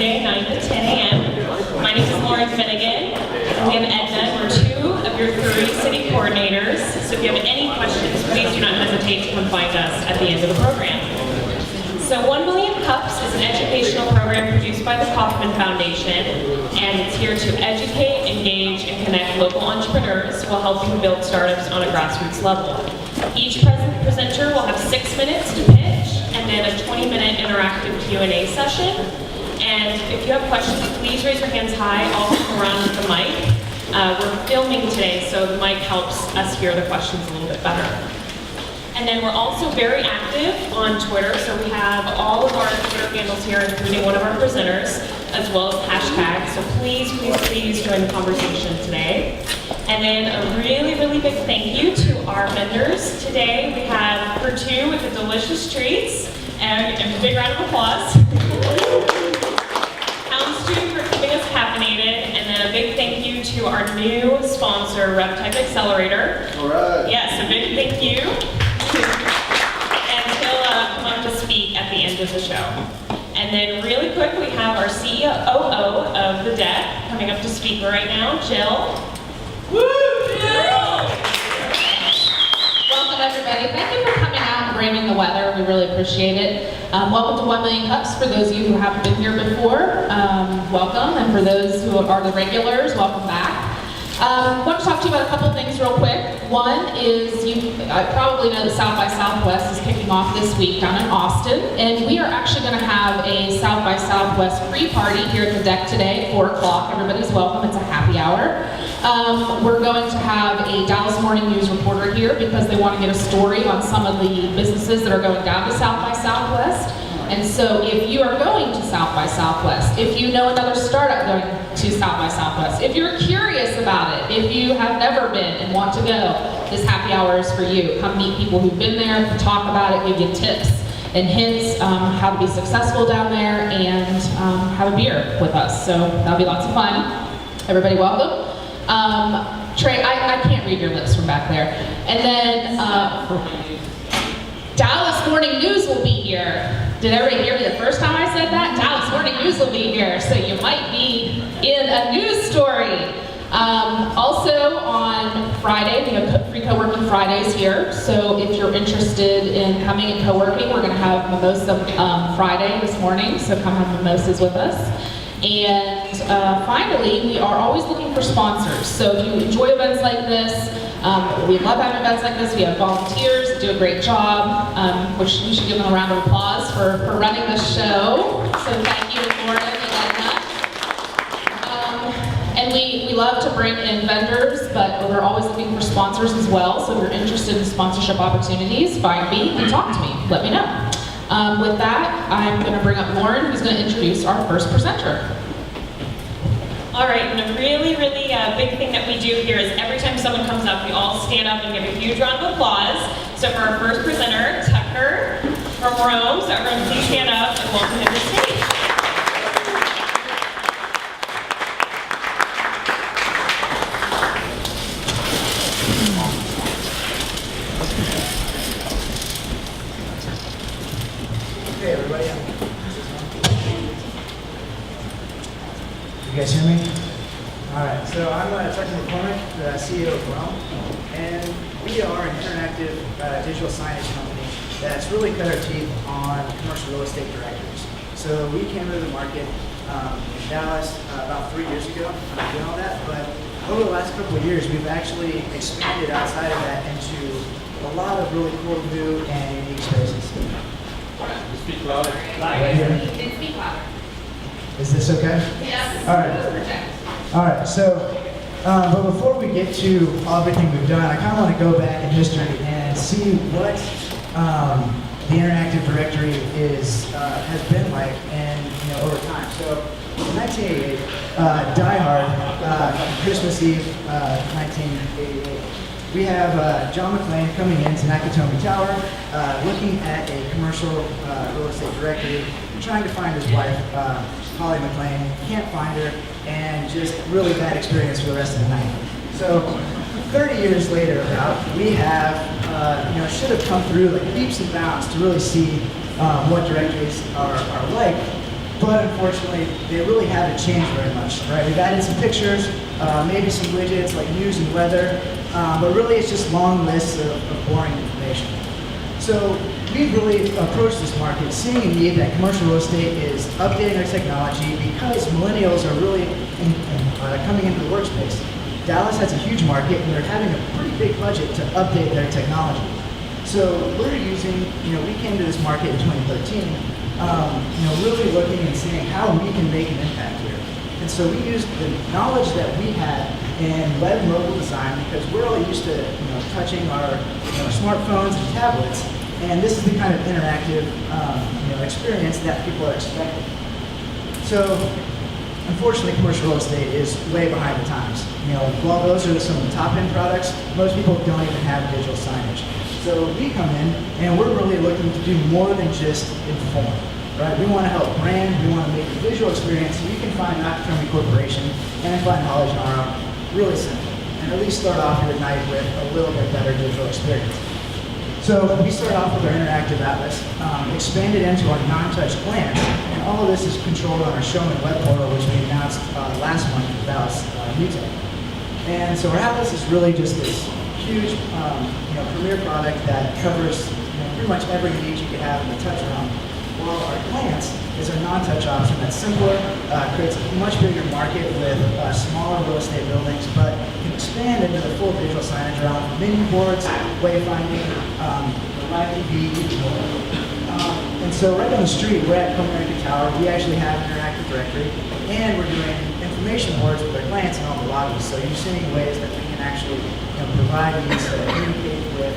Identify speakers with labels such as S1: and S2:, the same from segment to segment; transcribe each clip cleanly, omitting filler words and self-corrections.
S1: Wednesday, 9 to 10 a.m. My name is Lauren Finnegan. We have Edna. We're two of your 3 city coordinators. So if you have any questions, please do not hesitate to come find us at the end of the program. So 1 Million Cups is an educational program produced by the Kauffman Foundation, and it's here to educate, engage, and connect local entrepreneurs while helping build startups on a grassroots level. Each presenter will have 6 minutes to pitch, and then a 20-minute interactive Q&A session. And if you have questions, please raise your hands high. I'll come around with the mic. We're filming today, so the mic helps us hear the questions a little bit better. And then we're also very active on Twitter, so we have all of our Twitter handles here, including one of our presenters, as well as hashtags. So please join the conversation today. And then a really, really big thank you to our vendors. Today we have Purdue with the delicious treats, and a big round of applause. Houndstooth for keeping us caffeinated, and then a big thank you to our new sponsor, RevTech Accelerator.
S2: All right.
S1: Yes, a big thank you. And he'll come up to speak at the end of the show. And then really quick, we have our CEO of the deck coming up to speak right now, Jill.
S3: Woo! Jill! Welcome everybody. Thank you for coming out and braving the weather. We really appreciate it. Welcome to 1 Million Cups. For those of you who haven't been here before, welcome. And for those who are the regulars, welcome back. I want to talk to you about a couple of things real quick. One is, you probably know that South by Southwest is kicking off this week down in Austin, and we are actually going to have a South by Southwest pre-party here at the deck today, 4 o'clock. Everybody's welcome. It's a happy hour. We're going to have a Dallas Morning News reporter here because they want to get a story on some of the businesses that are going down to South by Southwest. And so if you are going to South by Southwest, if you know another startup going to South by Southwest, if you're curious about it, if you have never been and want to go, this happy hour is for you. Come meet people who've been there, talk about it, give you tips and hints how to be successful down there, and have a beer with us. So that'll be lots of fun. Everybody welcome. Trey, I can't read your lips from back there. And then Dallas Morning News will be here. Did everybody hear me the first time I said that? Dallas Morning News will be here, so you might be in a news story. Also on Friday, we have free co-working Fridays here, so if you're interested in coming and co-working, we're going to have Mimosa Friday this morning, so come have mimosas with us. And finally, we are always looking for sponsors, so if you enjoy events like this, we love having events like this. We have volunteers that do a great job, which we should give them a round of applause for running the show. So thank you, Lauren and Edna. And we love to bring in vendors, but we're always looking for sponsors as well. So if you're interested in sponsorship opportunities, find me and talk to me. Let me know. With that, I'm going to bring up Lauren, who's going to introduce our first presenter.
S1: All right, and a really, really big thing that we do here is every time someone comes up, we all stand up and give a huge round of applause. So for our first presenter, Tucker from ROAM, so everyone please stand up and welcome him to the stage.
S4: Hey everybody. You guys hear me? Alright, so I'm Tucker McCormick, the CEO of ROAM, and we are an interactive digital signage company that's really cut our teeth on commercial real estate directories. So we came to the market in Dallas about 3 years ago, doing all that, but over the last couple of years we've actually expanded outside of that into a lot of really cool new and unique spaces.
S2: Speak louder.
S4: Right here.
S3: Speak louder.
S4: Is this okay?
S3: Yes.
S4: All right. All right. So, but before we get to everything we've done, I kind of want to go back in history and see what the interactive directory has been like, and over time. So, in 1988, Die Hard, Christmas Eve, 1988. We have John McClane coming into Nakatomi Tower, looking at a commercial real estate directory, trying to find his wife, Holly McClane. Can't find her, and just really bad experience for the rest of the night. So 30 years later, we have, should have come through like leaps and bounds to really see what directories are like. but unfortunately, they really haven't changed very much, right? We've added some pictures, maybe some widgets like news and weather, but really it's just long lists of boring information. So we've really approached this market seeing a need that commercial real estate is updating their technology because millennials are really coming into the workspace. Dallas has a huge market and they're having a pretty big budget to update their technology. So we're using, we came to this market in 2013, really looking and seeing how we can make an impact here. And so we used the knowledge that we had in web and mobile design because we're all used to, touching our smartphones and tablets, and this is the kind of interactive, experience that people are expecting. So, unfortunately, commercial real estate is way behind the times. While those are some of the top-end products, most people don't even have digital signage. So we come in, and we're really looking to do more than just inform. Right? We want to help brand, we want to make the visual experience so you can find Nakatomi Corporation and find College Nara really simple. And at least start off your night with a little bit better digital experience. So we start off with our interactive atlas, expanded into our non-touch glance, and all of this is controlled on our Showman web portal, which we announced last month with Dallas Utah. And so our atlas is really just this huge premier product that covers pretty much every need you could have in the touch realm. Well, our glance is a non-touch option that's simpler, creates a much bigger market with smaller real estate buildings, but can expand into the full digital signage realm, menu boards, wayfinding, live TV, even more. And so right on the street, we're at Comerica Tower. We actually have an interactive directory, and we're doing information boards with our glance in all the lobbies. So you're seeing ways that we can actually provide these to communicate with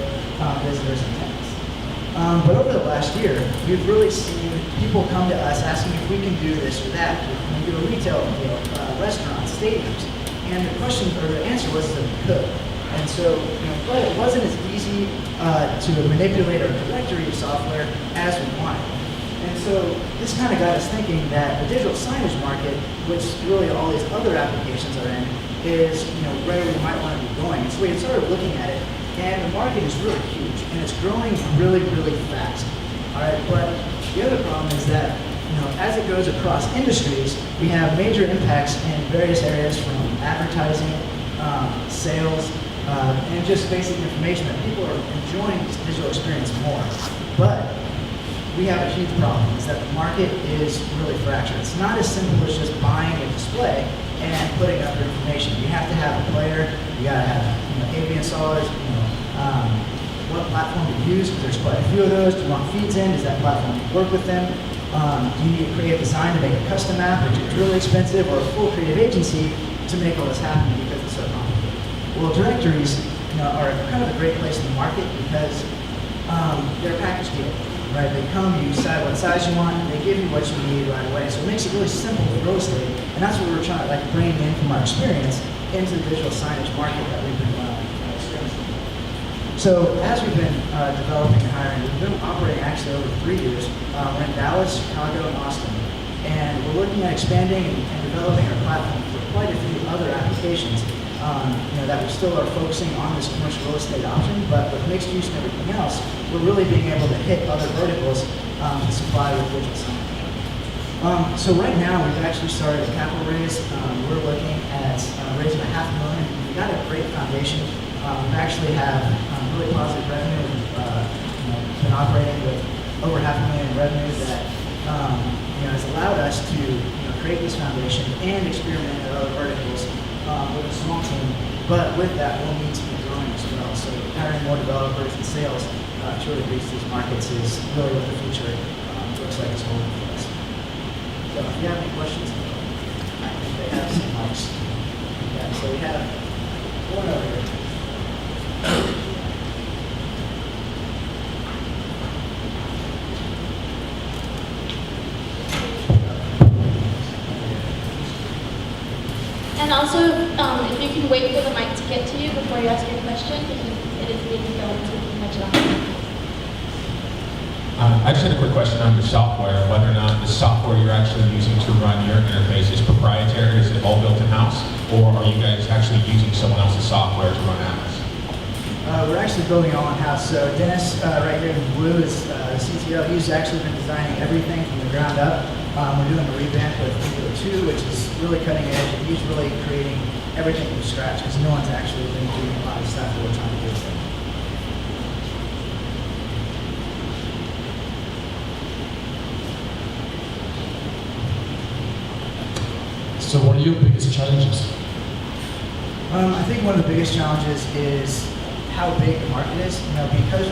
S4: visitors and tenants. But over the last year, we've really seen people come to us asking if we can do this or that. We do a retail deal, restaurants, stadiums, and the question or the answer was that we could. And so, but it wasn't as easy to manipulate our directory software as we wanted. And so this kind of got us thinking that the digital signage market, which really all these other applications are in, is where we might want to be going. And so we had started looking at it. And the market is really huge, and it's growing really, really fast. All right, but the other problem is that, as it goes across industries, we have major impacts in various areas from advertising, sales, and just basic information that people are enjoying this digital experience more. But we have a huge problem, is that the market is really fractured. It's not as simple as just buying a display and putting up your information. You have to have a player, you gotta have AV installers, what platform to use, because there's quite a few of those. Do you want feeds in? Does that platform work with them? Do you need a creative design to make a custom app, which is really expensive, or a full creative agency to make all this happen because it's so complicated? Well, directories are kind of a great place in the market because they're a package deal. Right, they come, you decide what size you want, and they give you what you need right away. So it makes it really simple for real estate, and that's what we're trying to bring in from our experience into the digital signage market that we've been experiencing. So as we've been developing and hiring, we've been operating actually over 3 years. We're in Dallas, Chicago, and Austin, and we're looking at expanding and developing our platform for quite a few other applications. That we still are focusing on this commercial real estate option, but with mixed use and everything else, we're really being able to hit other verticals to supply with digital signage. So right now, we've actually started a capital raise. We're looking at raising $500,000. We got a great foundation. We actually have really positive revenue. We've been operating with over $500,000 in revenue that has allowed us to create this foundation and experiment at other verticals. With a small team, but with that, we'll need to be growing as well. So hiring more developers and sales to really reach these markets is really what the future looks like it's holding for us. So if you have any questions, I think they have some mics. Yeah, so we have one over here.
S5: And also, if you can wait for the mic to get to you before you ask your question, because it is being filmed, so you can catch it on.
S2: I just had a quick question on your software, whether or not the software you're actually using to run your interface is proprietary, is it all built in-house, or are you guys actually using someone else's software to run Atlas?
S4: We're actually building it all in-house. So Dennis, right here in blue, is the CTO, he's actually been designing everything from the ground up. We're doing a revamp with Angular 2, which is really cutting edge, and he's really creating everything from scratch because no one's actually been doing a lot of stuff that we're trying to do.
S6: So what are your biggest challenges?
S4: I think one of the biggest challenges is how big the market is. Because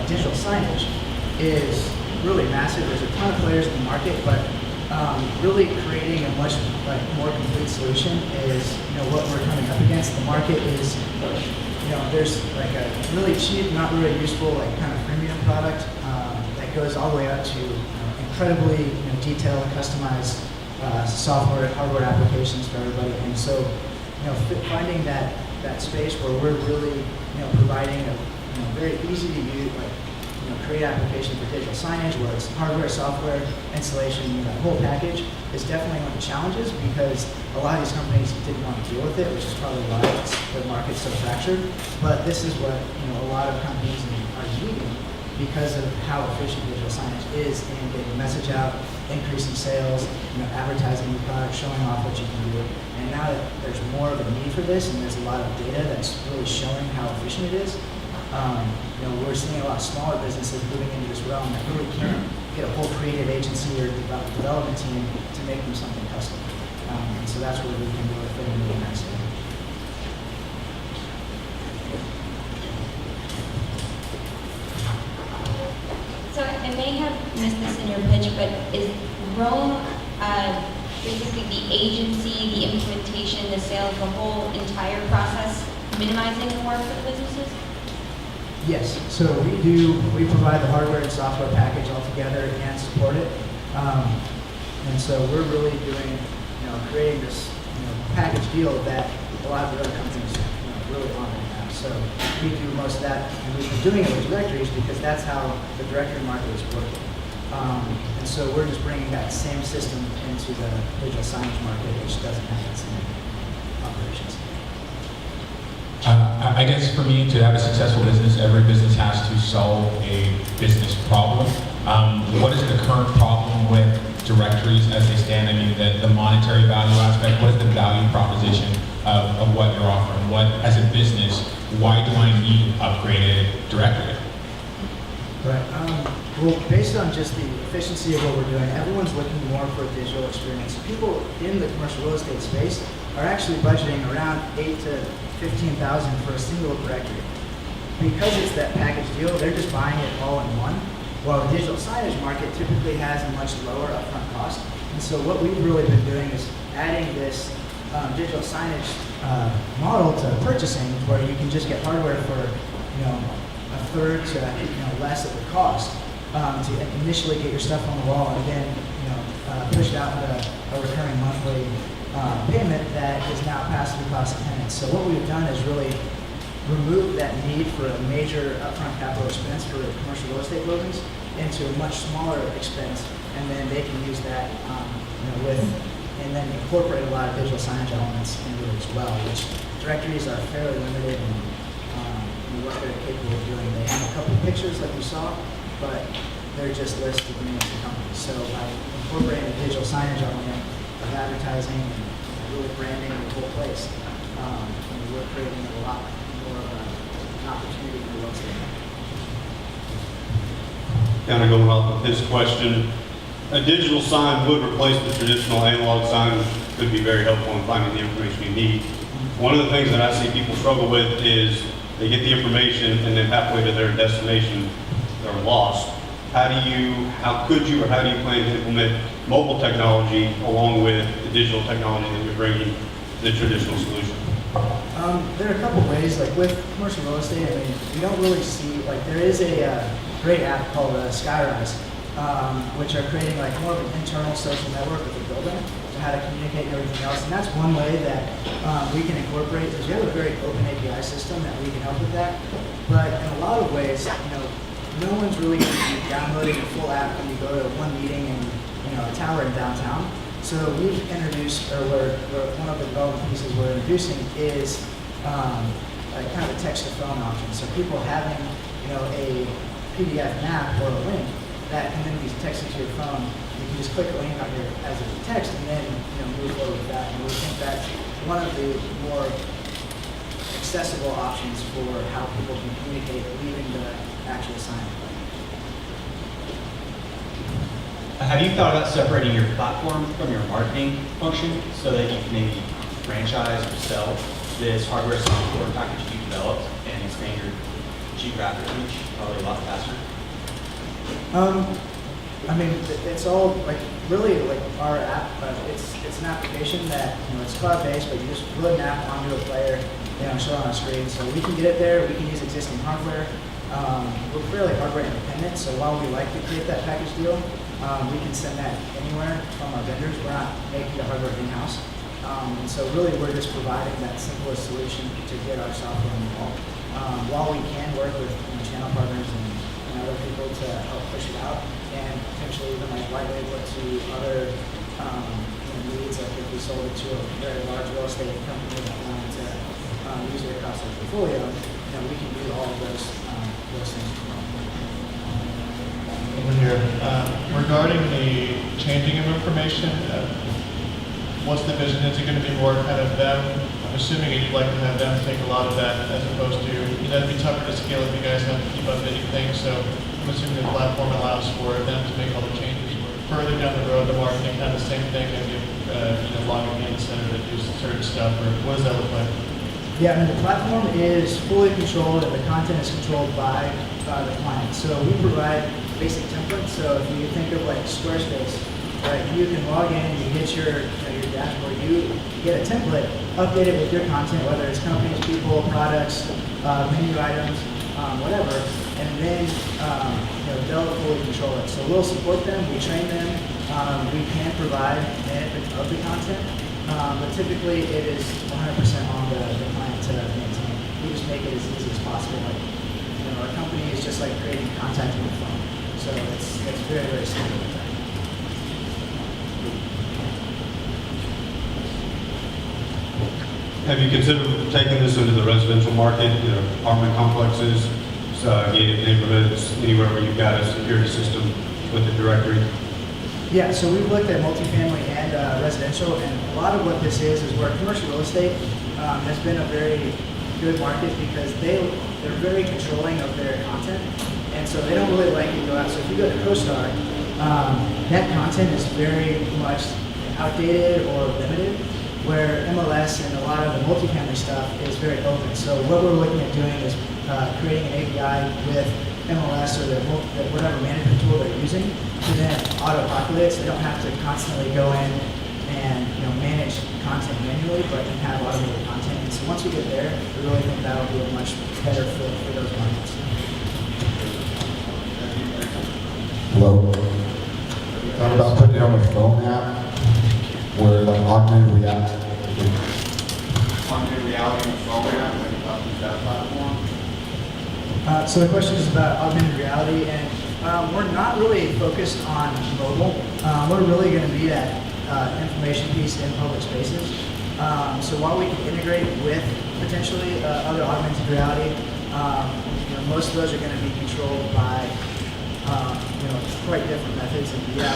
S4: digital signage is really massive. There's a ton of players in the market, but really creating a much more complete solution is what we're coming up against. The market is there's like a really cheap, not really useful kind of premium product that goes all the way up to incredibly detailed, customized software and hardware applications for everybody. And so finding that space where we're really providing a very easy to use create application for digital signage, where it's hardware, software, installation, that whole package is definitely one of the challenges because a lot of these companies didn't want to deal with it, which is probably why the market's so fractured. But this is what a lot of companies are needing because of how efficient digital signage is in getting the message out, increasing sales, advertising the product, showing off what you can do. And now that there's more of a need for this, and there's a lot of data that's really showing how efficient it is, we're seeing a lot of smaller businesses moving into this realm that really can't get a whole creative agency or development team to make them something custom. And so that's where we can really fit in really nicely.
S7: So I may have missed this in your pitch, but is ROAM basically the agency, the implementation, the sales, the whole entire process, minimizing the work for the businesses?
S4: Yes, so we provide the hardware and software package all together and support it. And so we're really doing, creating this, package deal that a lot of the other companies, really want right now. So we do most of that, and we've been doing it with directories because that's how the directory market is working. And so we're just bringing that same system into the digital signage market, which doesn't have that same operations.
S2: I guess for me, to have a successful business, every business has to solve a business problem. What is the current problem with directories as they stand? I mean, the monetary value aspect, what is the value proposition of what you're offering? What, as a business, why do I need an upgraded directory?
S4: Right. Well, based on just the efficiency of what we're doing, everyone's looking more for a digital experience. People in the commercial real estate space are actually budgeting around $8,000 to $15,000 for a single directory. Because it's that package deal, they're just buying it all in one. While the digital signage market typically has a much lower upfront cost. And so what we've really been doing is adding this digital signage model to purchasing, where you can just get hardware for a third to less of the cost to initially get your stuff on the wall, and then push it out with a recurring monthly payment that is now passed through cost of tenants. So what we've done is really remove that need for a major upfront capital expense for commercial real estate buildings into a much smaller expense, and then they can use that and then incorporate a lot of digital signage elements into it as well, which directories are fairly limited in what they're capable of doing. They have a couple of pictures like you saw, but they're just lists of names of companies. So by incorporating a digital signage element of advertising and really branding the whole place, we're creating a lot more of an opportunity for real estate.
S8: Kind of going off of his question, a digital sign would replace the traditional analog sign, which could be very helpful in finding the information you need. One of the things that I see people struggle with is they get the information and then halfway to their destination, they're lost. How could you plan to implement mobile technology along with the digital technology that you're bringing to the traditional solution?
S4: There are a couple ways, like with commercial real estate, we don't really see, there is a great app called Skyrise, which are creating more of an internal social network with the building to how to communicate and everything else. And that's one way that we can incorporate, because we have a very open API system that we can help with that. But in a lot of ways, no one's really going to be downloading a full app when you go to one meeting in a tower in downtown. So we've introduced, or one of the development pieces we're introducing is kind of a text-to-phone option. So people having a PDF map or a link that can then be texted to your phone. You can just click a link on your as a text and then move forward with that. And we think that's one of the more accessible options for how people can communicate leaving the actual sign.
S9: Have you thought about separating your platform from your marketing function so that you can maybe franchise or sell this hardware software package you developed and expand your geographic reach probably a lot faster?
S4: I mean, it's all really our app. It's an application that it's cloud-based, but you just load an app onto a player, show it on a screen. So we can get it there. We can use existing hardware. We're fairly hardware independent, so while we like to create that package deal, we can send that anywhere from our vendors. We're not making the hardware in-house. And so really we're just providing that simplest solution to get our software on the wall. While we can work with channel partners and other people to help push it out, and potentially even white label it to other needs, like if we sold it to a very large real estate company that wanted to use it across their portfolio, we can do all of those things.
S10: Over here, regarding the changing of information, what's the vision? Is it going to be more kind of them? I'm assuming you'd like to have them take a lot of that as opposed to, it'd be tougher to scale if you guys have to keep updating things. So I'm assuming the platform allows for them to make all the changes. Further down the road, the marketing kind of the same thing, maybe login in center that do certain stuff, or what does that look like?
S4: Yeah, I mean, the platform is fully controlled and the content is controlled by the client. So we provide basic templates. So if you think of Squarespace, right, you can log in, you get your dashboard, you get a template, update it with your content, whether it's companies, people, products, menu items, whatever, and then they'll fully control it. So we'll support them, we train them, we can provide management of the content, but typically it is 100% on the client to maintain. We just make it as easy as possible. Our company is just like creating contact on the phone, so it's very, very simple with that.
S8: Have you considered taking this into the residential market, apartment complexes, gated neighborhoods, anywhere where you've got a security system with the directory?
S4: Yeah, so we've looked at multifamily and residential, and a lot of what this is where commercial real estate has been a very good market because they're very controlling of their content, and so they don't really like to go out. So if you go to CoStar, that content is very much outdated or limited, where MLS and a lot of the multifamily stuff is very open. So what we're looking at doing is creating an API with MLS or whatever management tool they're using to then auto-populate, so they don't have to constantly go in and manage content manually, but can have automated content. And so once we get there, we really think that'll be a much better fit for those markets.
S11: Hello. Thought about putting it on the phone app where augmented reality on the phone app, use that platform.
S4: So the question is about augmented reality, and we're not really focused on mobile. We're really going to be that information piece in public spaces. So while we can integrate with potentially other augmented reality, most of those are going to be controlled by quite different methods. And yeah,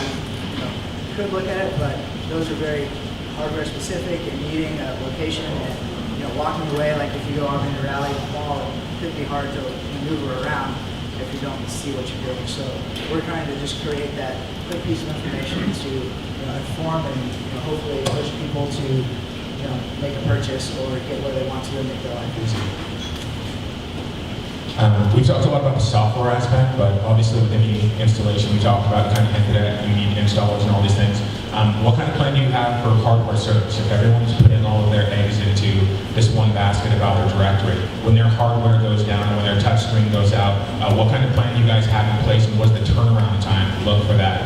S4: we could look at it, but those are very hardware specific and needing a location and walking away. Like if you go augmented reality in the mall, it could be hard to maneuver around if you don't see what you're doing. So we're trying to just create that quick piece of information to inform and hopefully push people to make a purchase or get where they want to and make their life easier.
S2: We've talked a lot about the software aspect, but obviously with any installation we talked about, kind of hinted at, you need installers and all these things. What kind of plan do you have for hardware service? If everyone's putting all of their eggs into this one basket about their directory, when their hardware goes down, when their touch screen goes out, what kind of plan do you guys have in place, and what's the turnaround time look for that?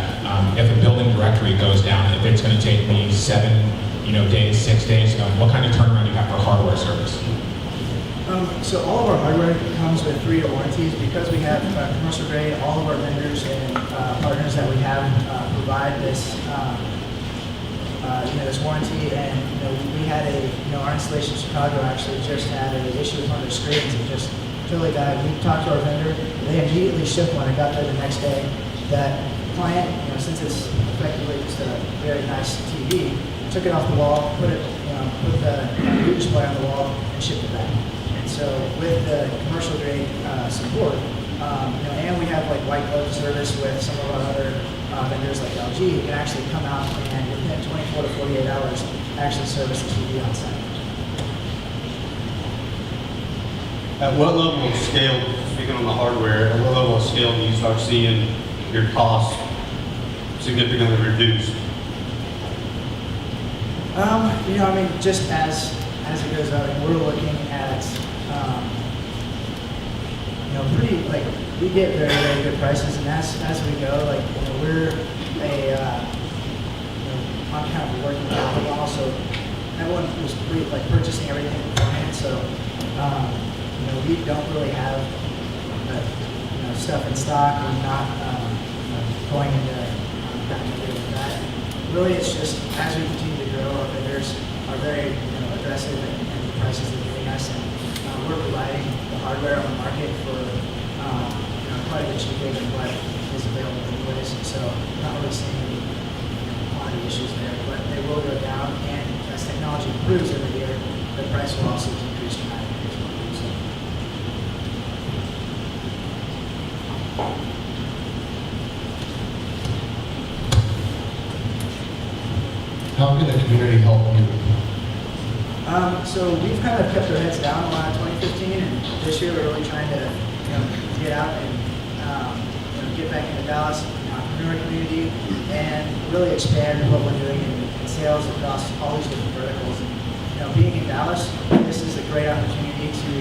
S2: If a building directory goes down, if it's going to take me 7 days, 6 days, what kind of turnaround do you have for hardware service?
S4: So all of our hardware comes with 3-year warranties because we have commercial grade. All of our vendors and partners that we have provide this this warranty. And we had our installation in Chicago actually just had an issue with one of their screens. It just totally bad. We talked to our vendor, they immediately shipped one. It got there the next day. That client, since it's effectively just a very nice TV, took it off the wall, put the boot display on the wall, and shipped it back. And so with the commercial grade support, and we have like white glove service with some of our other vendors like LG, you can actually come out and within 24 to 48 hours actually service the TV on site.
S8: At what level of scale, speaking on the hardware, at what level of scale do you start seeing your costs significantly reduced?
S4: Just as it goes out, we're looking at, pretty, like, we get very, very good prices, and as we go, like, we're on kind of a working capital model, so everyone was purchasing everything beforehand, so, we don't really have, stuff in stock. We're not, going into with that. Really, it's just as we continue to grow, our vendors are very aggressive in the prices they're giving us, and we're providing the hardware on the market for quite a bit cheaper than what is available anyways. So not really seeing any quantity issues there, but they will go down, and as technology improves every year, the price will also decrease dramatically as well. So.
S6: How can the community help you?
S4: So we've kind of kept our heads down a lot in 2015, and this year we're really trying to get out and get back into Dallas, entrepreneur community, and really expand what we're doing in sales across all these different verticals. And being in Dallas, this is a great opportunity to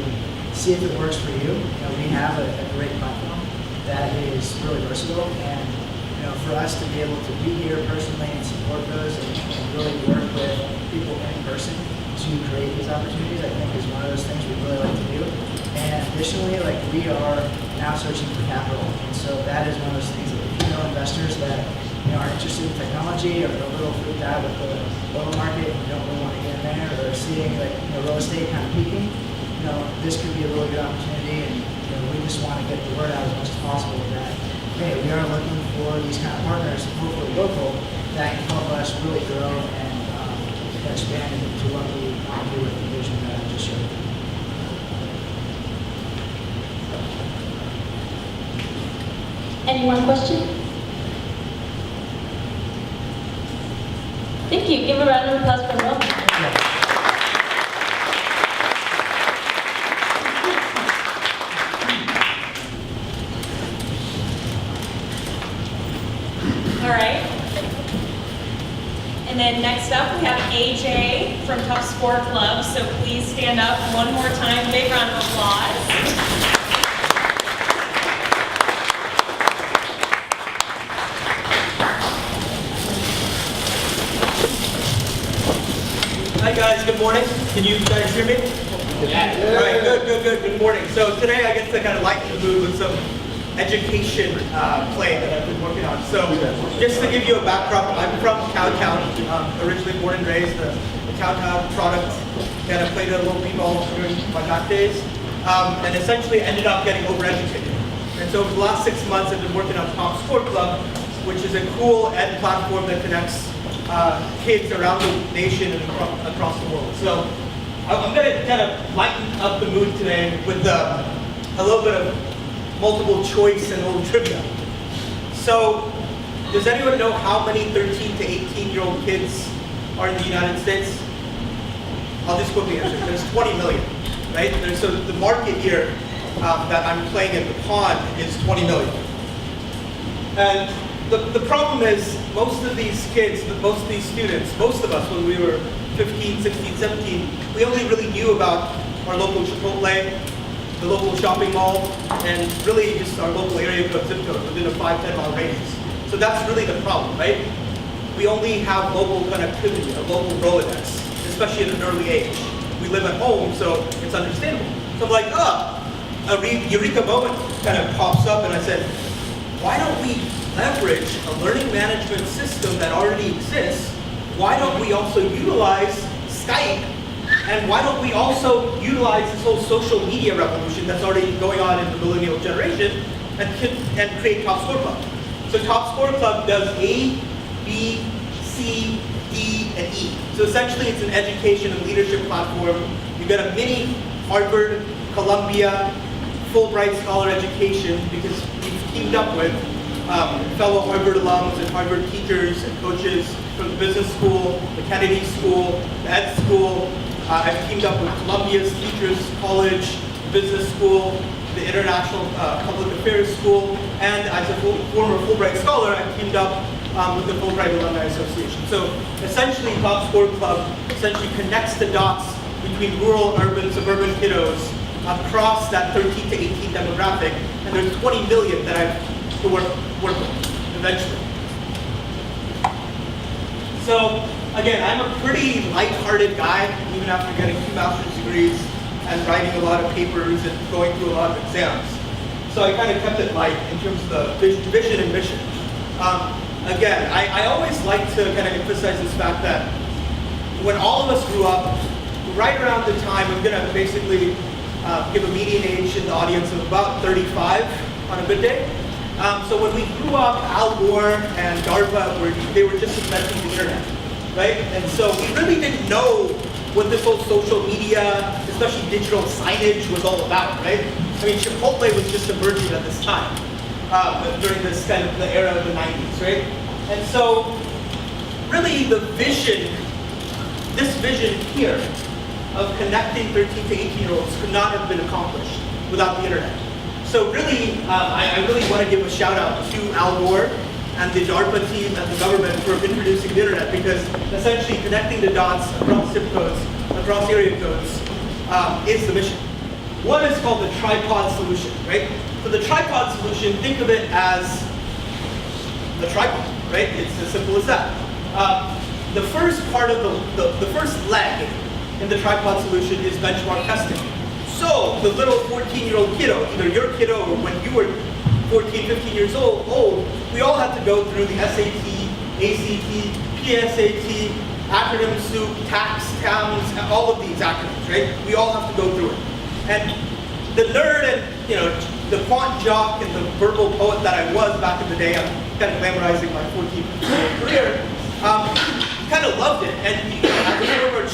S4: see if it works for you. We have a great platform that is really versatile, and for us to be able to be here personally and support those and really work with people in person to create these opportunities, I think is one of those things we really like to do. And additionally, we are now searching for capital. And so that is one of those things that if you know investors that are interested in technology or a little freaked out with the oil market and don't really want to get in there, or seeing real estate kind of peaking, this could be a really good opportunity, and we just want to get the word out as much as possible that, hey, we are looking for these kind of partners, hopefully local, that can help us really grow and expand into what we want to do with the vision that I just showed.
S12: Any more questions? Thank you. Give a round of applause for ROAM.
S1: All right. And then next up, we have AJ from TopScoreClub. So please stand up one more time. Big round of applause.
S13: Hi guys, good morning. Can you guys hear me? Yeah. All right, good morning. So today I get to kind of lighten the mood with some education play that I've been working on. So just to give you a backdrop, I'm from Cowtown, originally born and raised, the Cowtown product. Kind of played a little b-ball during my back days, and essentially ended up getting overeducated. And so for the last 6 months I've been working on TopScoreClub, which is a cool ed platform that connects kids around the nation and across the world. So I'm going to kind of lighten up the mood today with a little bit of multiple choice and a little trivia. So does anyone know how many 13 to 18-year-old kids are in the United States? I'll just quickly answer. There's 20 million, right? So the market here that I'm playing in the pond is 20 million. And the problem is most of these kids, most of these students, most of us when we were 15, 16, 17, we only really knew about our local Chipotle, the local shopping mall, and really just our local area code, zip code, within a 5-10 mile radius. So that's really the problem, right? We only have local connectivity, a local Rolodex, especially at an early age. We live at home, so it's understandable. So I'm like, a eureka moment kind of pops up, and I said, why don't we leverage a learning management system that already exists? Why don't we also utilize Skype And why don't we also utilize this whole social media revolution that's already going on in the millennial generation and create Top Score Club? So Top Score Club does A, B, C, D, and E. So essentially it's an education and leadership platform. You get a mini Harvard, Columbia, Fulbright Scholar education because we've teamed up with fellow Harvard alums and Harvard teachers and coaches from the business school, the Kennedy School, the Ed School. I've teamed up with Columbia's Teachers College, Business School, the International Public Affairs School, and as a former Fulbright Scholar, I've teamed up with the Fulbright Alumni Association. So essentially, Top Score Club essentially connects the dots between rural, urban, suburban kiddos across that 13 to 18 demographic, and there's 20 million that I have to work with eventually. So again, I'm a pretty light-hearted guy, even after getting 2 master's degrees and writing a lot of papers and going through a lot of exams. So I kind of kept it light in terms of the vision and mission. Again, I always like to kind of emphasize this fact that when all of us grew up, right around the time, I'm going to basically give a median age in the audience of about 35 on a good day. So when we grew up, Al Gore and DARPA, they were just inventing the internet, right? And so we really didn't know what this whole social media, especially digital signage, was all about, right? I mean, Chipotle was just emerging at this time, during this kind of the era of the 90s, right? And so really the vision, this vision here of connecting 13 to 18-year-olds could not have been accomplished without the internet. So really, I really want to give a shout out to Al Gore and the DARPA team and the government for introducing the internet, because essentially connecting the dots across zip codes, across area codes, is the mission. One is called the tripod solution, right? So the tripod solution, think of it as the tripod, right? It's as simple as that. The first part of the first leg in the tripod solution is benchmark testing. So the little 14-year-old kiddo, either your kiddo or when you were 14, 15 years old, we all had to go through the SAT, ACT, PSAT, acronym soup, TAX, TAMS, all of these acronyms, right? We all have to go through it. And the nerd and, the quant jock and the verbal poet that I was back in the day, I'm kind of glamorizing my 14, 15-year career, kind of loved it. And as a former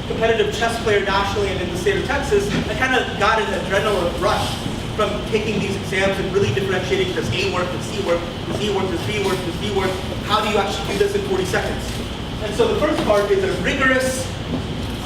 S13: competitive chess player nationally and in the state of Texas, I kind of got an adrenaline rush from taking these exams and really differentiating, does A work, does C work, does E work, does B work, does B work, how do you actually do this in 40 seconds? And so the first part is a rigorous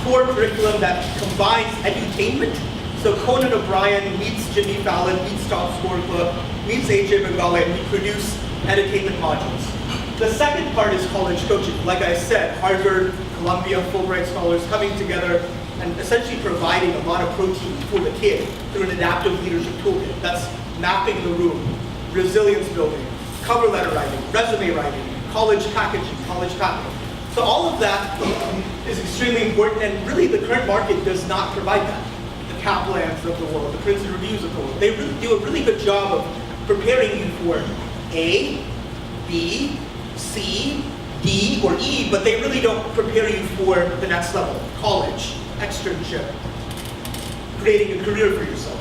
S13: core curriculum that combines edutainment. So Conan O'Brien meets Jimmy Fallon, meets Top Score Club, meets AJ Bengale, and we produce edutainment modules. The second part is college coaching. Like I said, Harvard, Columbia, Fulbright scholars coming together and essentially providing a lot of protein for the kid through an adaptive leadership toolkit. That's mapping the room, resilience building, cover letter writing, resume writing, college packaging, college packing. So all of that is extremely important, and really the current market does not provide that. The Kaplans of the world, the Princeton Reviews of the world, they really do a really good job of preparing you for A, B, C, D, or E, but they really don't prepare you for the next level, college, externship, creating a career for yourself.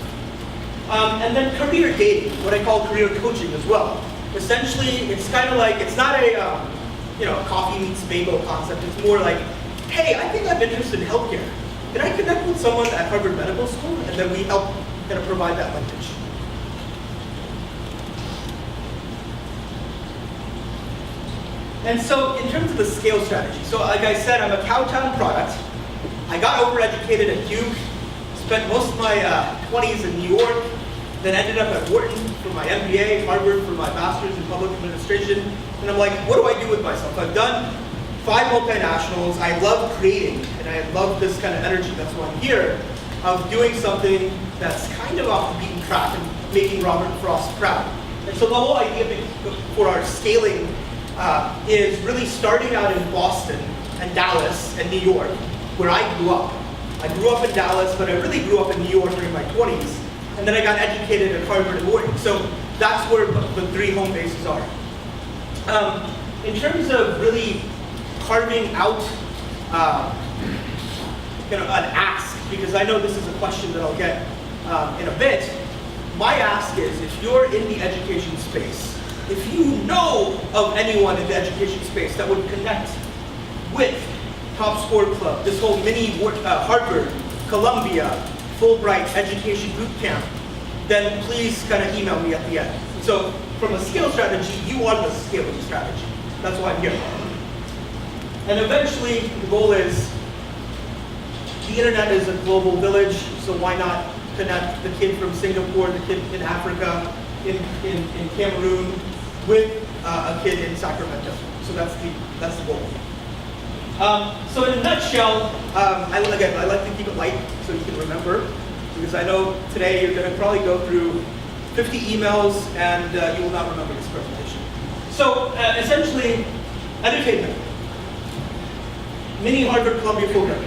S13: And then career dating, what I call career coaching as well. Essentially, it's kind of like, it's not a coffee meets bagel concept. It's more like, hey, I think I'm interested in healthcare. Can I connect with someone at Harvard Medical School? And then we help kind of provide that linkage. And so in terms of the scale strategy, so like I said, I'm a Cowtown product. I got overeducated at Duke, spent most of my 20s in New York, then ended up at Wharton for my MBA, Harvard for my master's in public administration. And I'm like, what do I do with myself? I've done 5 multinationals. I love creating, and I love this kind of energy. That's why I'm here, of doing something that's kind of off the beaten track and making Robert Frost proud. And so the whole idea for our scaling is really starting out in Boston and Dallas and New York, where I grew up. I grew up in Dallas, but I really grew up in New York during my 20s. And then I got educated at Harvard and Wharton. So that's where the 3 home bases are. In terms of really carving out an ask, because I know this is a question that I'll get in a bit. My ask is, if you're in the education space, if you know of anyone in the education space that would connect with Top Score Club, this whole mini Harvard, Columbia, Fulbright education boot camp, then please kind of email me at the end. So from a scale strategy, you are the scaling strategy. That's why I'm here. And eventually, the goal is, the internet is a global village, so why not connect the kid from Singapore, the kid in Africa, in Cameroon, with a kid in Sacramento. So that's the goal. So in a nutshell, I like to keep it light so you can remember, because I know today you're going to probably go through 50 emails and you will not remember this presentation. So essentially, entertainment. Mini Harvard Columbia program.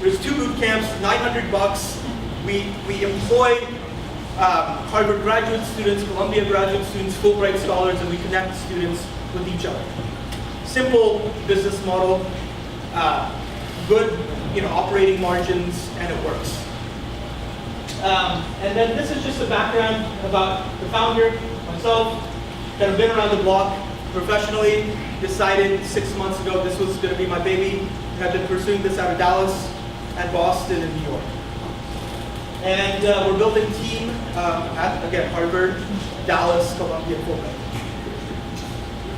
S13: There's 2 boot camps, $900. We employ Harvard graduate students, Columbia graduate students, Fulbright scholars, and we connect students with each other. Simple business model, good operating margins, and it works. And then this is just a background about the founder, myself, kind of been around the block professionally, decided 6 months ago this was going to be my baby. I've been pursuing this out of Dallas and Boston and New York. And we're building a team at, again, Harvard, Dallas, Columbia, Fulbright.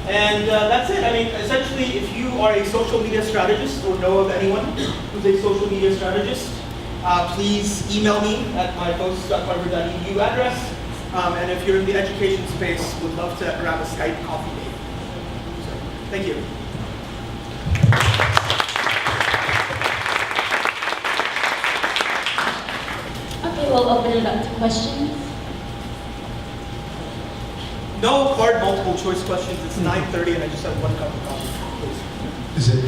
S13: And that's it. I mean, essentially, if you are a social media strategist or know of anyone who's a social media strategist, please email me at my post.harvard.edu address. And if you're in the education space, would love to grab a Skype coffee date. So, thank you.
S12: Okay, we'll open it up to questions.
S13: No hard multiple choice questions. It's 9:30 and I just have 1 cup of coffee. Please.
S11: Is it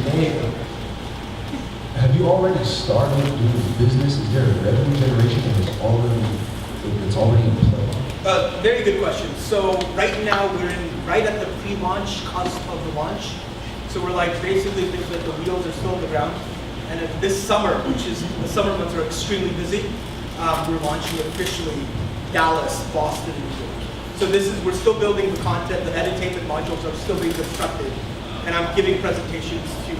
S11: have you already started doing business? Is there a revenue generation that it's already in play?
S13: Very good question. So right now we're right at the pre-launch cusp of the launch. So we're like basically think that the wheels are still on the ground. And if this summer, which is the summer months are extremely busy, we're launching officially Dallas, Boston, and New York. So we're still building the content. The edutainment modules are still being constructed, and I'm giving presentations to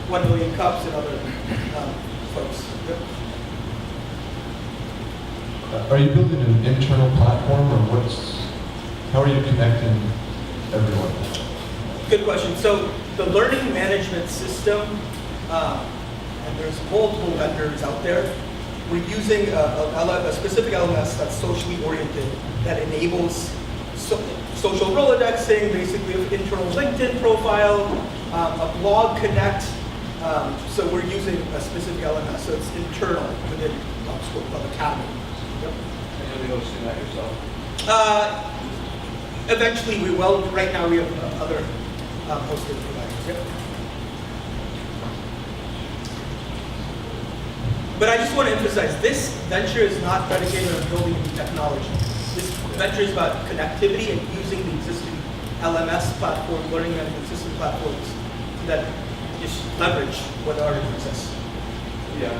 S13: 1 Million Cups and other folks. Yep.
S6: Are you building an internal platform, or how are you connecting everyone?
S13: Good question. So the learning management system, and there's multiple vendors out there. We're using a specific LMS that's socially oriented that enables social Rolodexing, basically an internal LinkedIn profile, a blog connect. So we're using a specific LMS, so it's internal within Top Score Club Academy. Yep.
S14: And you'll be hosting that yourself?
S13: Eventually we will. Right now we have other hosting providers. Yep. But I just want to emphasize, this venture is not predicated on building new technology. This venture is about connectivity and using the existing LMS platform, learning management system platforms that just leverage what already exists.
S14: Yeah.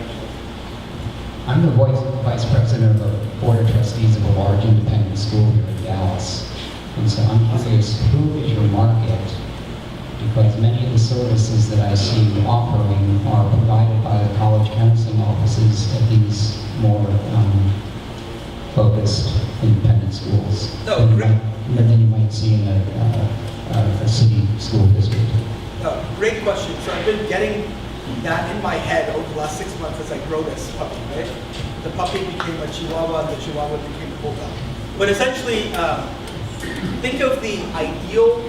S15: I'm the vice president of the Board of Trustees of a large independent school here in Dallas. And so I'm curious, who is your market? Because many of the services that I see offering are provided by the college counseling offices at these more focused independent schools than you might see in a city school district.
S13: Great question. So I've been getting that in my head over the last 6 months as I grow this puppy, right? The puppy became a Chihuahua, and the Chihuahua became a Bulldog. But essentially, think of the ideal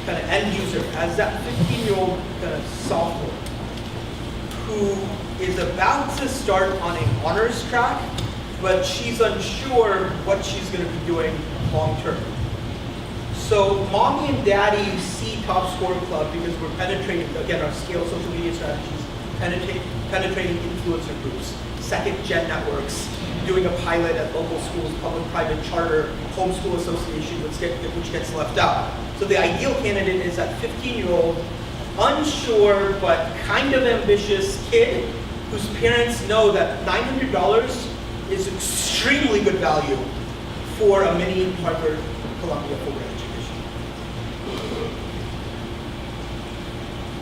S13: kind of end user as that 15-year-old kind of sophomore who is about to start on an honors track, but she's unsure what she's going to be doing long term. So mommy and daddy see Top Score Club because we're penetrating, again, our scale social media strategies, penetrating influencer groups, second-gen networks, doing a pilot at local schools, public-private charter, homeschool association, which gets left out. So the ideal candidate is that 15-year-old, unsure but kind of ambitious kid whose parents know that $900 is extremely good value for a mini Harvard Columbia Fulbright education.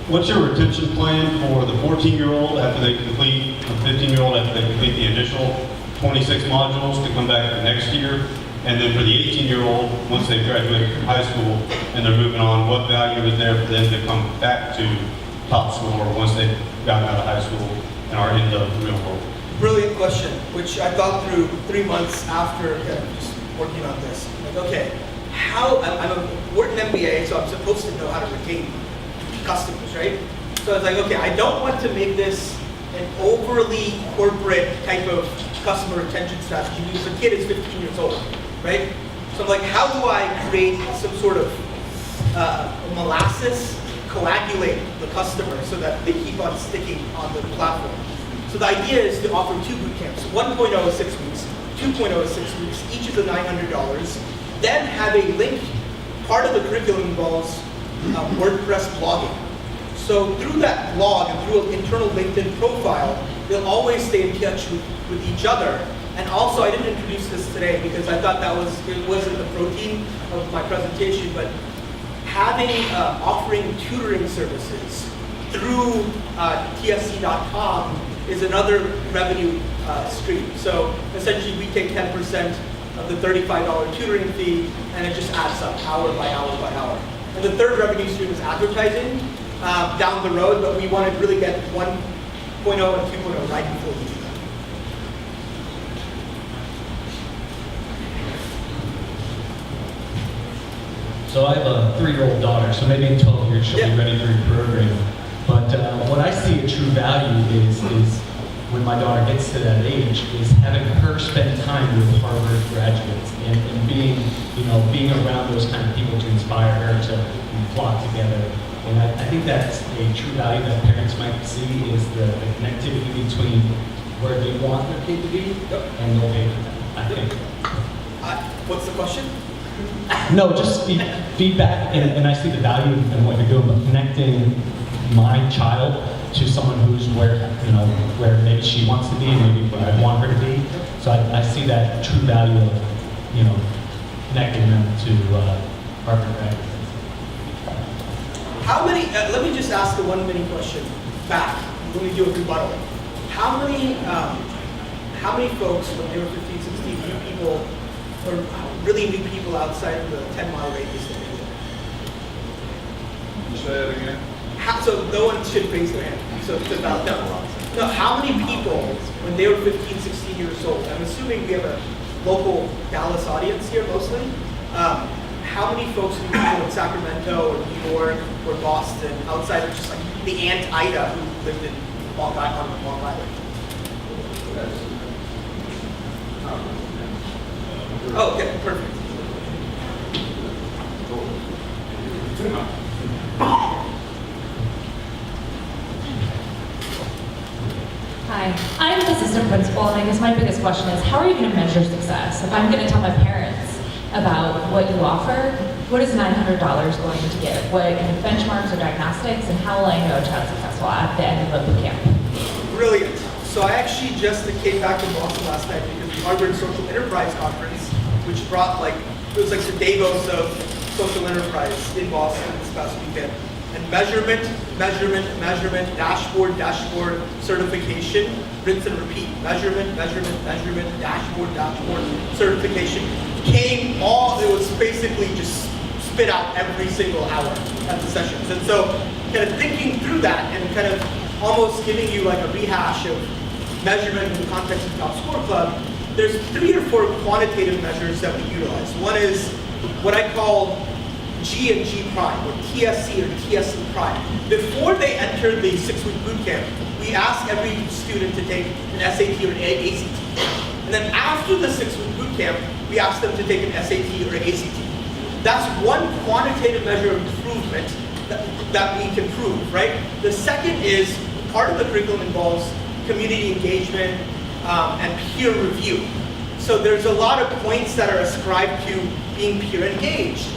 S8: What's your retention plan for the 14-year-old after they complete, the 15-year-old after they complete the additional 26 modules to come back the next year? And then for the 18-year-old, once they graduate from high school and they're moving on, what value is there for them to come back to top score once they've gotten out of high school and are in the real world?
S13: Brilliant question, which I thought through 3 months after just working on this. Like, okay, I'm a Wharton MBA, so I'm supposed to know how to retain customers, right? So I was like, okay, I don't want to make this an overly corporate type of customer retention strategy because the kid is 15 years old, right? So I'm like, how do I create some sort of molasses, coagulate the customer so that they keep on sticking on the platform? So the idea is to offer 2 boot camps. 1.0 is 6 weeks, 2.0 is 6 weeks, each is $900. Then have a link. Part of the curriculum involves WordPress blogging. So through that blog and through an internal LinkedIn profile, they'll always stay in touch with each other. And also, I didn't introduce this today because I thought it wasn't the protein of my presentation, but offering tutoring services through tsc.com is another revenue stream. So essentially, we take 10% of the $35 tutoring fee, and it just adds up hour by hour by hour. And the third revenue stream is advertising down the road, but we want to really get 1.0 and 2.0 right before we do that.
S16: So I have a 3-year-old daughter, so maybe in 12 years she'll be ready for your program. But what I see a true value is when my daughter gets to that age, is having her spend time with Harvard graduates and being around those kind of people to inspire her to flock together. And I think that's a true value that parents might see is the connectivity between where they want their kid to be and they'll pay for them, I think.
S13: What's the question?
S16: No, just feedback, and I see the value in what you're doing, but connecting my child to someone who's where maybe she wants to be, and maybe where I want her to be. So I see that true value of, connecting them to Harvard graduates.
S13: How many, let me just ask the one mini question back. Let me do a rebuttal. How many folks, when they were 15, 16, knew people, or really knew people outside of the 10-mile radius that they lived?
S14: Say that again.
S13: So no one should raise their hand. So it's about no. How many people, when they were 15, 16 years old, I'm assuming we have a local Dallas audience here mostly, how many folks knew people in Sacramento or New York or Boston outside of just like the Aunt Ida who lived in Long Island? Oh, okay, perfect.
S12: Hi, I'm the assistant principal, and I guess my biggest question is, how are you going to measure success? If I'm going to tell my parents about what you offer, what is $900 going to give? What kind of benchmarks or diagnostics, and how will I know to have successful at the end of a boot camp?
S13: Brilliant. So I actually just came back from Boston last night because the Harvard Social Enterprise Conference, which brought it was like the Davos of social enterprise in Boston this past weekend. And measurement, dashboard, certification, rinse and repeat. Measurement, dashboard, certification. It was basically just spit out every single hour at the sessions. And so kind of thinking through that and kind of almost giving you like a rehash of measurement in the context of TopScoreClub, there's 3 or 4 quantitative measures that we utilize. One is what I call G and G prime, or TSC or TSC prime. Before they enter the 6-week boot camp, we ask every student to take an SAT or an ACT. And then after the 6-week boot camp, we ask them to take an SAT or an ACT. That's one quantitative measure of improvement that we can prove, right? The second is, part of the curriculum involves community engagement and peer review. So there's a lot of points that are ascribed to being peer engaged.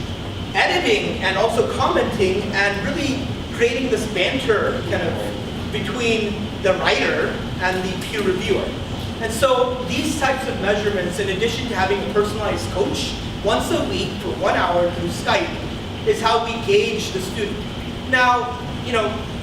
S13: Editing and also commenting and really creating this banter kind of between the writer and the peer reviewer. And so these types of measurements, in addition to having a personalized coach, once a week for 1 hour through Skype, is how we gauge the student. Now,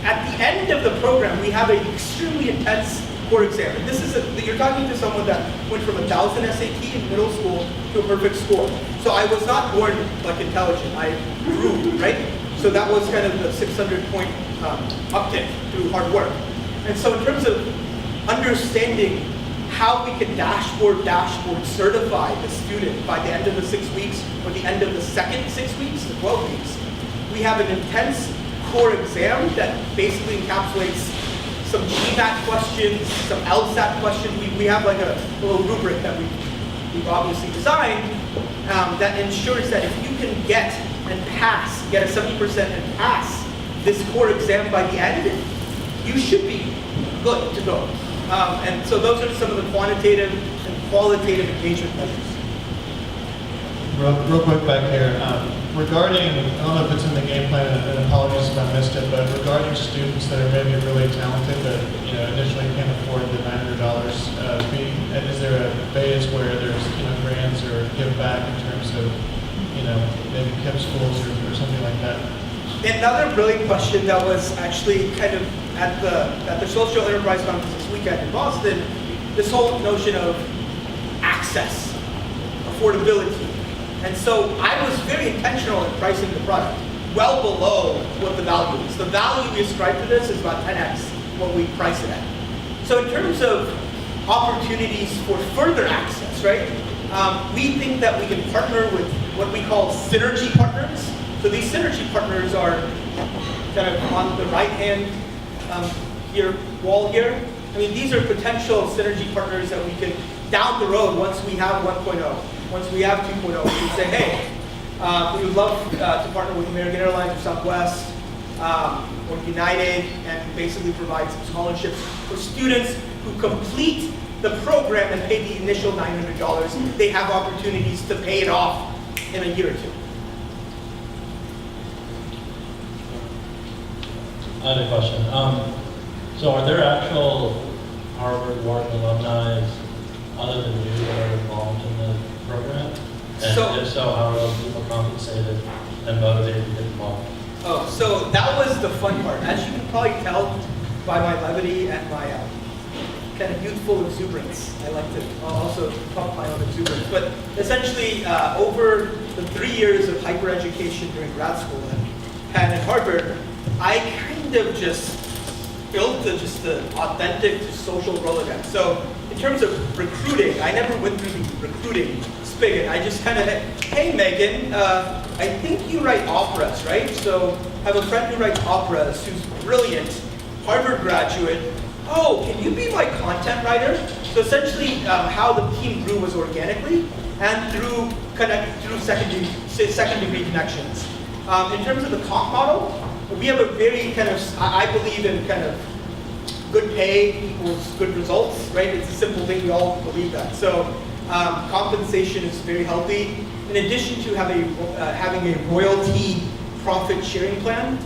S13: at the end of the program, we have an extremely intense core exam. And this is you're talking to someone that went from 1,000 SAT in middle school to a perfect score. So I was not born like intelligent. I grew, right? So that was kind of the 600-point uptick through hard work. And so in terms of understanding how we can dashboard certify the student by the end of the 6 weeks or the end of the second 6 weeks, the 12 weeks, we have an intense core exam that basically encapsulates some GMAT questions, some LSAT questions. We have like a little rubric that we've obviously designed that ensures that if you can get a 70% and pass this core exam by the end, you should be good to go. And so those are some of the quantitative and qualitative engagement measures.
S10: Real quick back here, regarding, I don't know if it's in the game plan, and apologies if I missed it, but regarding students that are maybe really talented but initially can't afford the $900 fee, and is there a phase where there's grants or give back in terms of maybe KIPP schools or something like that?
S13: Another brilliant question that was actually kind of at the Social Enterprise Conference this weekend in Boston, this whole notion of access, affordability. And so I was very intentional in pricing the product, well below what the value is. The value we ascribe to this is about 10x what we price it at. So in terms of opportunities for further access, right? We think that we can partner with what we call synergy partners. So these synergy partners are kind of on the right-hand wall here. I mean, these are potential synergy partners that we can, down the road, once we have 1.0, once we have 2.0, we can say, hey, we would love to partner with American Airlines or Southwest or United and basically provide some scholarships for students who complete the program and pay the initial $900. They have opportunities to pay it off in a year or two.
S17: I had a question. So are there actual Harvard Wharton alumni other than you that are involved in the program? And if so, how are those people compensated and motivated to get involved?
S13: Oh, so that was the fun part. As you can probably tell by my levity and my kind of youthful exuberance, I like to also pump my own exuberance. But essentially, over the 3 years of hyper education during grad school at Penn and Harvard, I kind of just built the authentic social Rolodex. So in terms of recruiting, I never went through the recruiting spigot. I just kind of, hey Megan, I think you write operas, right? So I have a friend who writes operas who's brilliant, Harvard graduate. Oh, can you be my content writer? So essentially how the team grew was organically and through second degree connections. In terms of the comp model, we have a very kind of, I believe in kind of good pay equals good results, right? It's a simple thing, we all believe that. So compensation is very healthy. In addition to having a royalty profit sharing plan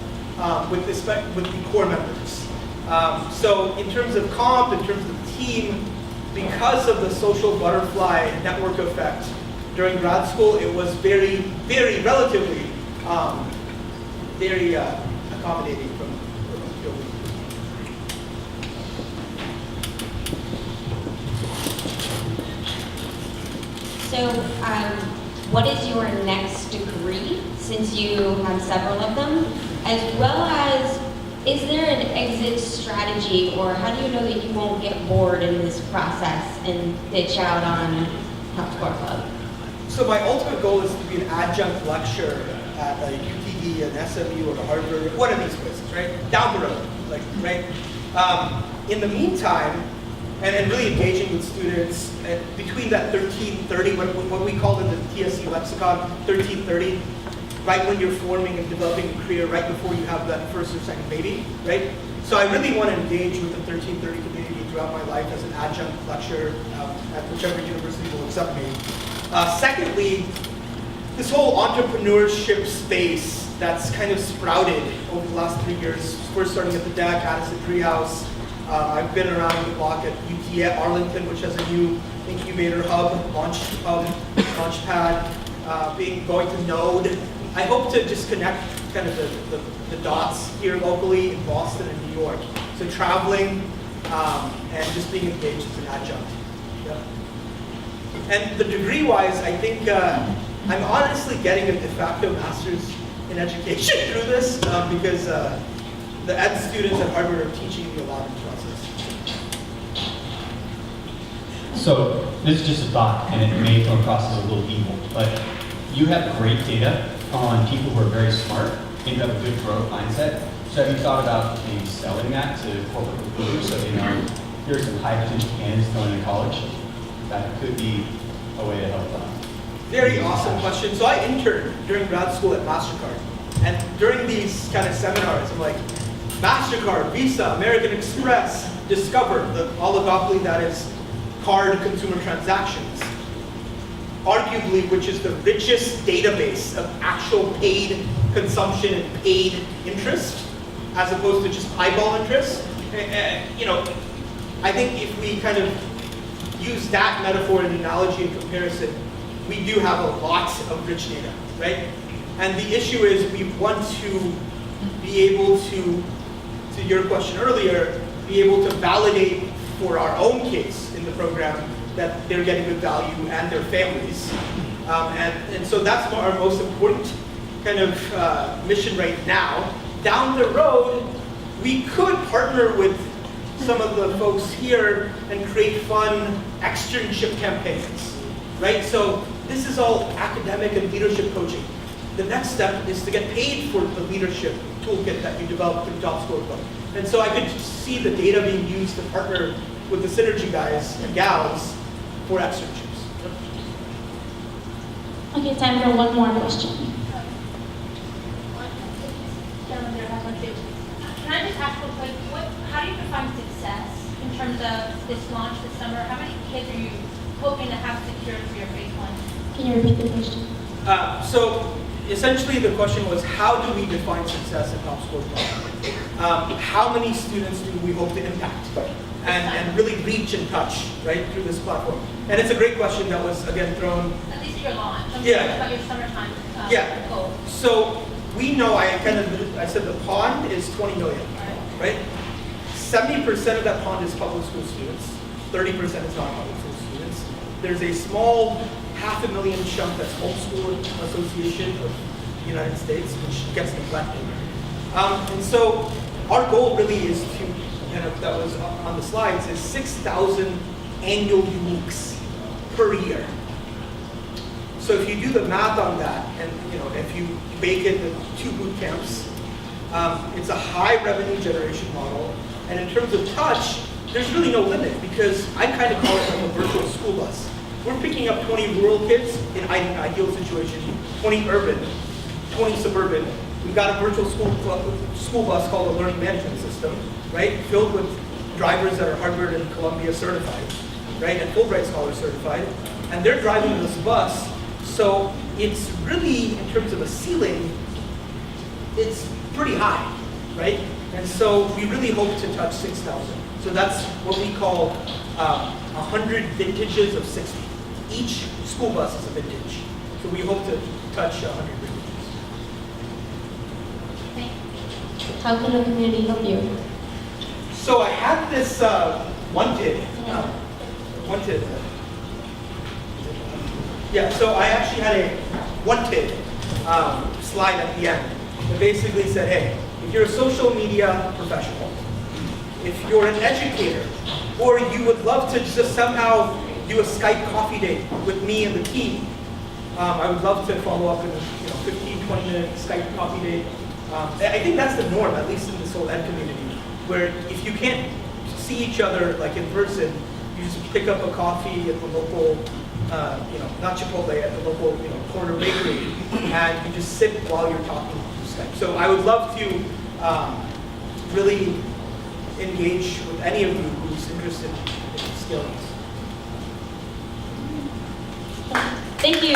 S13: with the core members. So in terms of comp, in terms of the team, because of the social butterfly network effect during grad school, it was very, very relatively very accommodating from the field.
S7: So, what is your next degree, since you have several of them, as well as, is there an exit strategy, or how do you know that you won't get bored in this process and ditch out on TopScoreClub?
S13: So my ultimate goal is to be an adjunct lecturer at a UTD, an SMU, or a Harvard, one of these places, right? Down the road, like, right? In the meantime, and really engaging with students between that 1330, what we call in the TSC lexicon, 1330, right when you're forming and developing a career, right before you have that first or second baby, right? So I really want to engage with the 1330 community throughout my life as an adjunct lecturer at whichever university will accept me. Secondly, this whole entrepreneurship space that's kind of sprouted over the last 3 years. First starting at the deck, Addison Treehouse. I've been around the block at UT at Arlington, which has a new incubator hub, launchpad, going to Node. I hope to just connect kind of the dots here locally in Boston and New York. So traveling and just being engaged as an adjunct. Yeah. And the degree-wise, I think I'm honestly getting a de facto master's in education through this because the ed students at Harvard are teaching me a lot in the process.
S9: So this is just a thought, and it may come across as a little evil, but you have great data on people who are very smart and who have a good growth mindset. So have you thought about maybe selling that to corporate recruiters so they know here are some high potential candidates going to college? That could be a way to help them.
S13: Very awesome question. So I interned during grad school at MasterCard. And during these kind of seminars, I'm like, MasterCard, Visa, American Express, Discover, the oligopoly that is card consumer transactions. Arguably, which is the richest database of actual paid consumption and paid interest, as opposed to just eyeball interest. You know, I think if we kind of use that metaphor and analogy and comparison, we do have a lot of rich data, right? And the issue is we want to be able to your question earlier, be able to validate for our own case in the program that they're getting good value and their families. And so that's our most important kind of mission right now. Down the road, we could partner with some of the folks here and create fun externship campaigns, right? So this is all academic and leadership coaching. The next step is to get paid for the leadership toolkit that you developed through TopScoreClub. And so I could see the data being used to partner with the Synergy guys and gals for externships.
S5: Okay, time for one more question.
S18: Can I just ask real quick, how do you define success in terms of this launch this summer? How many kids are you hoping to have secured for your phase 1?
S5: Can you repeat the question?
S13: So essentially the question was, how do we define success at TopScoreClub? How many students do we hope to impact and really reach and touch, right, through this platform? And it's a great question that was, again, thrown.
S18: At least your launch. I'm
S13: Yeah.
S18: about your summertime goal.
S13: So we know, I said the pond is 20 million, right? 70% of that pond is public school students, 30% is non-public school students. There's a small 500,000 chunk that's Homeschool Association of the United States, which gets neglected. And so our goal really is to, that was on the slides, is 6,000 annual uniques per year. So if you do the math on that, and if you bake in the 2 boot camps, it's a high revenue generation model. And in terms of touch, there's really no limit because I kind of call it like a virtual school bus. We're picking up 20 rural kids in an ideal situation, 20 urban, 20 suburban. We've got a virtual school bus called a learning management system, right? Filled with drivers that are Harvard and Columbia certified, right? And Fulbright Scholar certified. And they're driving this bus. So it's really, in terms of a ceiling, it's pretty high, right? And so we really hope to touch 6,000. So that's what we call 100 vintages of 60. Each school bus is a vintage. So we hope to touch 100 vintages.
S5: How can the community help you?
S13: So I had this wanted. Yeah, so I actually had a wanted slide at the end that basically said, hey, if you're a social media professional, if you're an educator, or you would love to just somehow do a Skype coffee date with me and the team, I would love to follow up in a 15, 20-minute Skype coffee date. I think that's the norm, at least in this whole ed community, where if you can't see each other like in person, you just pick up a coffee at the local, not Chipotle, at the local, corner bakery, and you just sit while you're talking through Skype. So I would love to really engage with any of you who's interested in these skills.
S5: Thank you.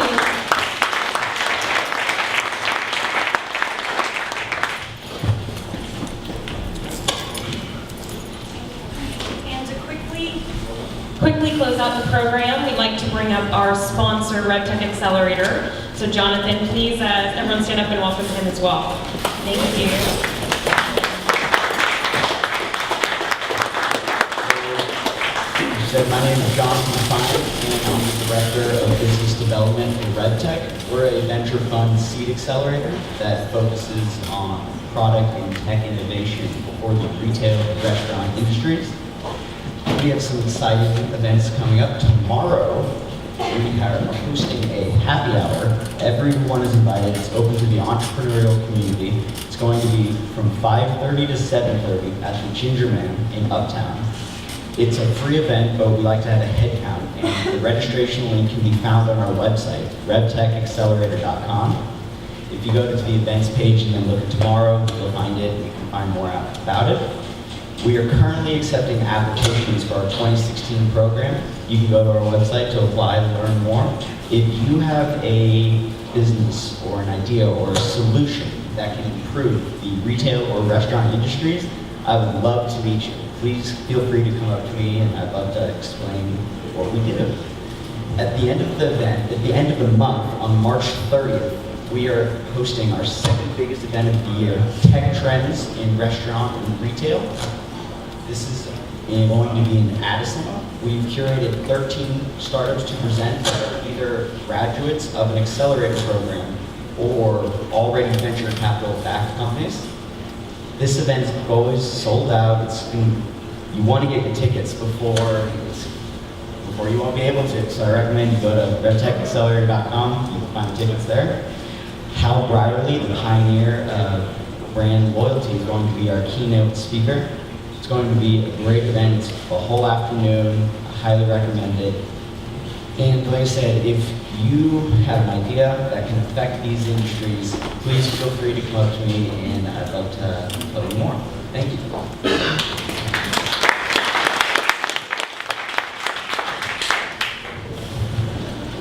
S1: quickly close out the program, we'd like to bring up our sponsor, RevTech Accelerator. So Jonathan, please, everyone stand up and welcome him as well. Thank you.
S15: So my name is Jonathan Fine, and I'm the Director of Business Development for RevTech. We're a venture fund seed accelerator that focuses on product and tech innovation for the retail and restaurant industries. We have some exciting events coming up. Tomorrow, we are hosting a happy hour. Everyone is invited. It's open to the entrepreneurial community. It's going to be from 5:30 to 7:30 at the Ginger Man in Uptown. It's a free event, but we like to have a head count, and the registration link can be found on our website, revtechaccelerator.com. If you go to the events page and then look at tomorrow, you'll find it. You can find more out about it. We are currently accepting applications for our 2016 program. You can go to our website to apply and learn more. If you have a business or an idea or a solution that can improve the retail or restaurant industries, I would love to meet you. Please feel free to come up to me, and I'd love to explain what we do. At the end of the event, at the end of the month, on March 30th, we are hosting our second biggest event of the year, Tech Trends in Restaurant and Retail. This is going to be in Addison. We've curated 13 startups to present that are either graduates of an accelerator program or already venture capital backed companies. This event's always sold out. You want to get your tickets before you won't be able to. So I recommend you go to revtechaccelerator.com. You can find tickets there. Hal Brierly, the pioneer of brand loyalty, is going to be our keynote speaker. It's going to be a great event, a whole afternoon. I highly recommend it. And like I said, if you have an idea that can affect these industries, please feel free to come up to me, and I'd love to tell you more. Thank you.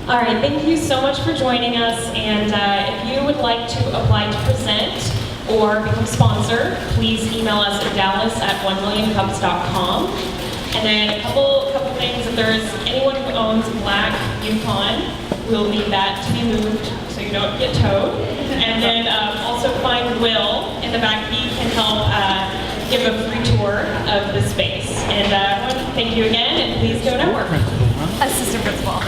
S1: All right, thank you so much for joining us. And if you would like to apply to present or become a sponsor, please email us at dallas@1millioncups.com. And then a couple things. If there's anyone who owns a black Yukon, we'll need that to be moved so you don't get towed. And then also find Will in the back. He can help give a free tour of the space. And everyone, thank you again, and please go network.
S12: Assistant Principal.